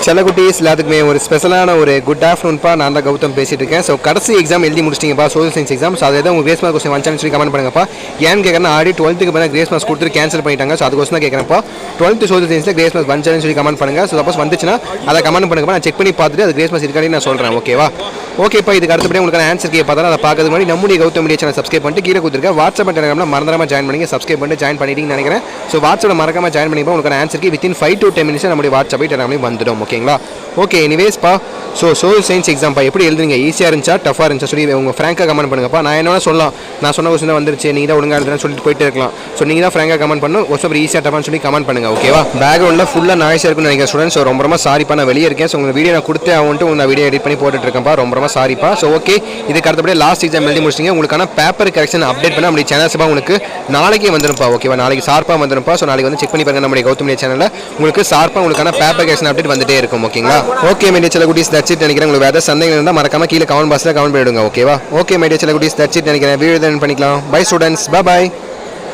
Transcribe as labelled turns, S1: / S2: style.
S1: செல்லகுட்டீஸ் எல்லாத்துக்குமே ஒரு ஸ்பெஷலான ஒரு குட் ஆஃப்டர்நூன்ப்பா. நான் தான் கௌதம் பேசிட்டு இருக்கேன். ஸோ கடைசி எக்ஸாம் எழுதி முடிச்சிட்டிங்கப்பா, சோஷியல் சயின்ஸ் எக்ஸாம். ஸோ அது உங்கள் கிரேஸ் மார்க் கொஸ்டின் வந்துச்சான்னு சொல்லி கமெண்ட் பண்ணுங்கப்பா. ஏன்னு கேட்குறேன், ஆல்ரெடி 12th மேலே கிரேஸ் மார்க்ஸ் கொடுத்துட்டு கேன்சல் பண்ணிட்டாங்க. ஸோ அதுக்கோசம் தான் கேட்குறேன்ப்பா. 12th சோஷியல் சயின்ஸில் கிரேஸ் மார்க்ஸ் வந்துச்சான்னு சொல்லி கமெண்ட் பண்ணுங்க. ஸோ சப்போஸ் வந்துச்சுன்னா அதை கமெண்ட் பண்ணுங்கப்பா. நான் செக் பண்ணி பார்த்துட்டு அது கிரேஸ் மார்க்ஸ் இருக்கானே நான் சொல்கிறேன். ஓகேவா? ஓகேப்பா. இதுக்கு அடுத்தபடி உங்களுக்கான ஆன்சர் கே பார்த்தா அதை பார்க்கறது முன்னாடி நம்முடைய கௌதம் மீடியா சேனல் சப்ஸ்கிரைப் பண்ணிட்டு கீழே கொடுத்துருக்கேன். வாட்ஸ்அப் டெலிகிராமில் மறந்துடாம ஜாயின் பண்ணி சப்ஸ்கிரைப் பண்ணிட்டு ஜாயின் பண்ணிட்டீங்கன்னு நினைக்கிறேன். ஸோ வாட்ஸ்அப்பில் மறக்காம ஜாயின் பண்ணிப்போம். உங்களுக்கான ஆன்சருக்கு வித்தின் 5 to 10 மினிட்ஸ் நம்முடைய வாட்ஸ்அப் டெலிகிராமில் வந்துடும். ஓகேங்களா? ஓகே, எனிவேஸ்ப்பா. ஸோ சோஷியல் சயின்ஸ் எக்ஸாம்ப்பா எப்படி எழுதுறீங்க? ஈஸியாக இருந்துச்சா டஃபாக இருந்துச்சா சொல்லி உங்கள் ஃப்ராங்காக கமெண்ட் பண்ணுங்கப்பா. நான் என்ன சொல்லலாம், நான் சொன்ன கொஸ்டின் தான் வந்துருச்சு, நீங்கள் தான் ஒழுங்காக எழுதுறேன்னு சொல்லிட்டு போயிட்டே இருக்கலாம். ஸோ நீங்கள் தான் ஃப்ராங்காக கமெண்ட் பண்ணணும். கொஸ்டின் ஈஸியாக டஃபான்னு சொல்லி கமெண்ட் பண்ணுங்கள். ஓகேவா? பேக்ரவுண்டில் ஃபுல்லாக நாய்ஸாக இருக்குன்னு நினைக்கிறேன் ஸ்டூடெண்ட்ஸ். ஸோ ரொம்ப சாரிப்பா, நான் வெளியே இருக்கேன். ஸோ உங்கள் வீடியோ நான் கொடுத்தே ஆகுன்ட்டு நான் வீடியோ எடிட் பண்ணி போட்டுட்டு இருக்கேன்ப்பா. ரொம்ப சாரிப்பா. ஸோ ஓகே, இதுக்கு அடுத்தபடியே லாஸ்ட் எக்ஸாம் எழுதி முடிச்சிங்க. உங்களுக்கான பேப்பர் கரெக்ஷன் அப்டேட் பண்ண நம்மளுடைய சேனல்ஸ்ப்பா உங்களுக்கு நாளைக்கே வந்துருப்பா. ஓகேவா? நாளைக்கு ஷார்ப்பாக வந்துருப்பா. ஸோ நாளைக்கு வந்து செக் பண்ணி பாருங்க நம்மளுடைய கௌதம் மீடியா சேனலில் உங்களுக்கு ஷார்ப்பாக உங்களுக்கான பேப்பர் கரெக்ஷன் அப்டேட் வந்துட்டே இருக்கும். ஓகேங்களா? ஓகே மீடியா செல்லகுட்டீஸ், தட்ஸ் இட் நினைக்கிறேன். உங்களுக்கு வேறு சந்தேகம் இருந்தால் மறக்காம கீழே கமெண்ட் பாக்ஸில் கமெண்ட் பண்ணிவிடுங்க. ஓகேவா? ஓகே மீடியா செல்லகுட்டீஸ், தட்ஸ் இட் நினைக்கிறேன். வீடியோ பண்ணிக்கலாம். Bye students, by.